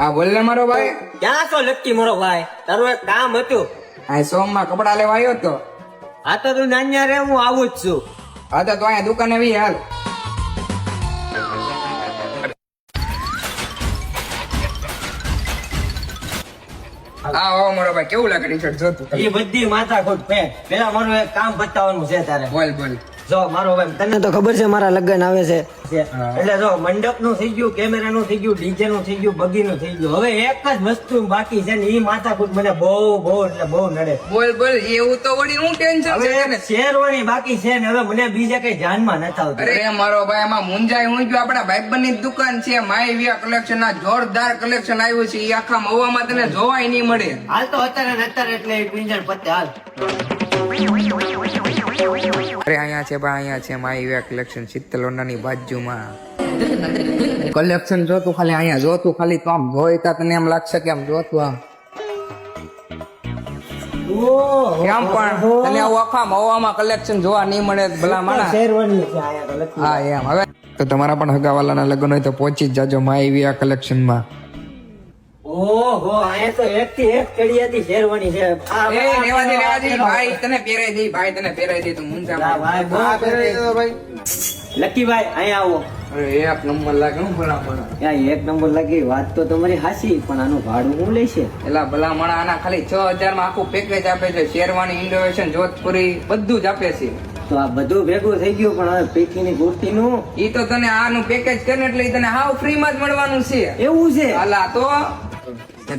હા બોલ ને મારો ભાઈ. ક્યાં છો લક્કી મારો ભાઈ? તારું એક કામ હતું. આ સોમમાં કપડા લેવા આવ્યો તો. આ તો તું નાન્યા રે, હું આવું જ છું. હા તો અહીંયા દુકાને વી હાલ. હા હો મારો ભાઈ, કેવું લાગે ટી શર્ટ જોતું? એ બધી માથા ખોટ ફેંક. પેલા મારું એક કામ બતાવવાનું છે તારે. બોલ બોલ. જો મારો ભાઈ, તને તો ખબર છે મારા લગ્ન આવે છે. એટલે જો મંડપ નું થઈ ગયું, કેમેરા નું થઈ ગયું, ડીજે નું થઈ ગયું, બગી નું થઈ ગયું. હવે એક જ વસ્તુ બાકી છે ને એ માથાકૂટ મને બહુ એટલે બહુ નડે. બોલ બોલ. એવું તો વળી હું ટેન્શન હવે છે એક ને. શેરવાની બાકી છે ને હવે મને બીજા કઈ ધ્યાનમાં નથી આવતું. અરે મારો ભાઈ, એમાં મુંજાઈ હું ગયો. આપડા ભાઈબંધની જ દુકાન છે, માય વિયા કલેક્શન. ના જોરદાર કલેક્શન આવ્યું છે. એ આખા મહુવામાં તને જોવાય નહીં મળે. હાલ તો અત્યારે એટલે એક મિનિટ પતે હાલ. અરે અહીંયા છે ભાઈ, અહીંયા છે માય વિયા કલેક્શન, શીતલોનાની બાજુમાં. કલેક્શન જોતું ખાલી, અહીંયા જોતું ખાલી તો આમ જોઈતા તને એમ લાગશે કે આમ જોતું આમ કેમ પણ તને આવું આખા મહુવામાં કલેક્શન જોવા નહીં મળે ભલા માણા. શેરવાની છે આયા તો લખી. હા એમ. હવે તો તમારા પણ હગાવાલાના લગ્ન હોય તો પહોંચી જ જાજો માય વિયા કલેક્શનમાં. ઓહો, આયા તો એક થી એક કડિયાથી શેરવાની છે. એ લેવા દે ભાઈ, તને પહેરાઈ દે ભાઈ, તને પહેરાઈ દે. તું મુંજા ભાઈ લકી ભાઈ અહીંયા આવો. અરે એક નંબર લાગે હું ભલા માણા. ત્યાં એક નંબર લાગી. વાત તો તમારી હાસી, પણ આનું ભાડું શું લેશે? એલા ભલા માણા, આના ખાલી 6000 માં આખું પેકેજ આપે છે. શેરવાની, ઇન્ડોવેશન, જોધપુરી બધું જ આપે છે. તો આ બધું ભેગું થઈ ગયું, પણ હવે પેટીની કુર્તીનું ઈ તો તને આનું પેકેજ કરે એટલે ઈ તને હાવ ફ્રી માં જ મળવાનું છે. એવું છે? હાલા તો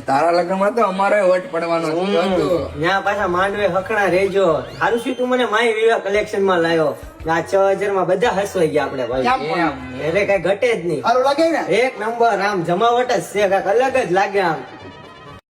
તારા લગ્નમાં તો અમારે વટ પડવાનો હતો. ત્યાં પાછા માંડવે હકણા રેજો. સારું શું તું મને માય વિવાહ કલેક્શન માં લાવ્યો. આ 6000 માં બધા હસવાઈ ગયા આપડે ભાઈ. એટલે કઈ ઘટે જ નહીં. સારું લાગે ને? એક નંબર. આમ જમાવટ જ છે, કાંઈક અલગ જ લાગે. આમ